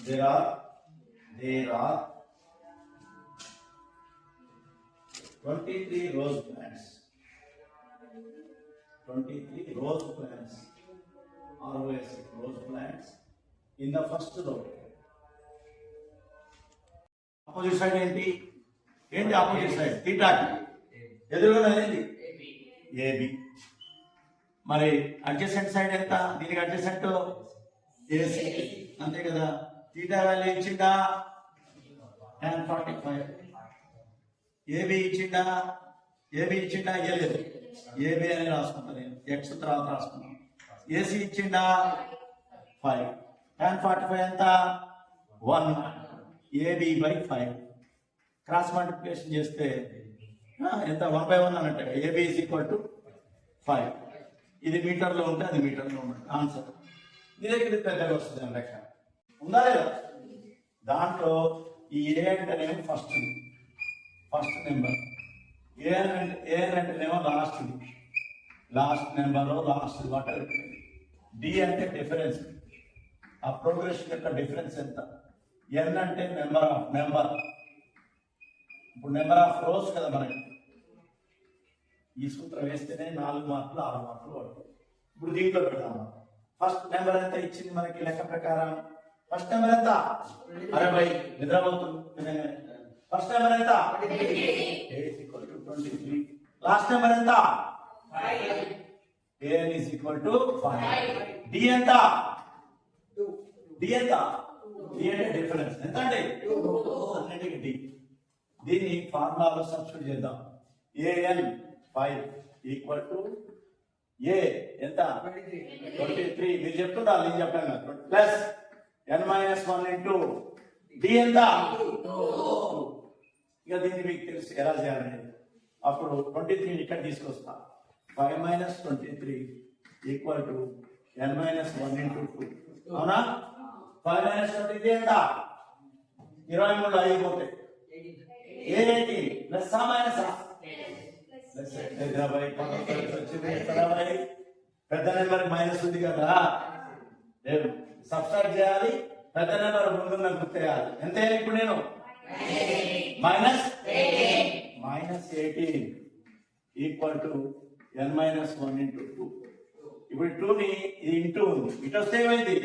there are 23 rose plants. 23 rose plants, ROS rose plants in the first row. Opposite side ఏంటి opposite side తీటాకి ఎదురుగా ఏంటి AB. మరి adjacent side ఎంత? దీనికి adjacent AC అంతే కదా. తీటా వాల్యూ ఇచ్చిందా tan 45. AB ఇచ్చిందా ఇయ్యలేదు. AB అని రాసుకుంటా నేను, x తర్వాత రాసుకున్నాను. AC ఇచ్చిందా 5. tan 45 ఎంత 1. AB by 5 క్రాస్ మల్టిప్లికేషన్ చేస్తే ఎంత 1/1 అన్నట్టు. AB is equal to 5. ఇది మీటర్లో ఉంటే అది మీటర్లో ఉంటుంది ఆన్సర్. మీ దగ్గర పెద్దగా వస్తుంది అని లెక్క ఉందా లేదా? దాంట్లో ఈ ఏ అంటేనేమో ఫస్ట్ నెంబర్, ఏ అంటేనేమో లాస్ట్ నెంబరు లాస్ట్ వాటర్. డి అంటే డిఫరెన్స్, ఆ ప్రోగ్రెషన్ యొక్క డిఫరెన్స్ ఎంత. ఎన్ అంటే నెంబర్. ఇప్పుడు నెంబర్ ఆఫ్ రోస్ కదా మనకి. ఈ సూత్రం వేస్తేనే 4 మార్కులు 6 మార్కులు పడుతుంది. ఇప్పుడు దీంట్లో పెడతాము. ఫస్ట్ నెంబర్ ఎంత ఇచ్చింది మనకి లెక్క ప్రకారం? ఫస్ట్ నెంబర్ ఎంత? 60. నిద్రపోతుంది. ఫస్ట్ నెంబర్ ఎంత? 23. లాస్ట్ నెంబర్ ఎంత? 5. an is equal to 5. d ఎంత? d అంటే డిఫరెన్స్ ఎంత అంటే 2. అన్నిటికీ d. దీన్ని ఫార్ములాలో సబ్స్టిట్యూట్ చేద్దాం. an 5 ఈక్వల్ టు ఏ ఎంత 23. మీరు చెప్తుంటారు, నేను చెప్పాను కదా. ప్లస్ n-1 ఇంటూ డి ఎంత 2. ఇక దీన్ని మీకు తెలుసు ఎలా చేయాలనేది. అప్పుడు 23 ఇక్కడ తీసుకొస్తా. 5 - 23 ఈక్వల్ టు n-1 ఇంటూ 2. అవునా? 5 - 23 ఎంత 23 అయిపోతాయి. 18 ప్లస్ మైనస్ పెద్ద నెంబర్ మైనస్ ఉంది కదా, సబ్స్ట్రాక్ట్ చేయాలి. పెద్ద నెంబర్ ముందున్న గుర్తేయాలి. ఎంత ఇప్పుడు నేను -18 ఈక్వల్ టు n-1 ఇంటూ 2. ఇప్పుడు 2ని ఇది ఇంటూ ఉంది, ఇటు వస్తే ఏమైంది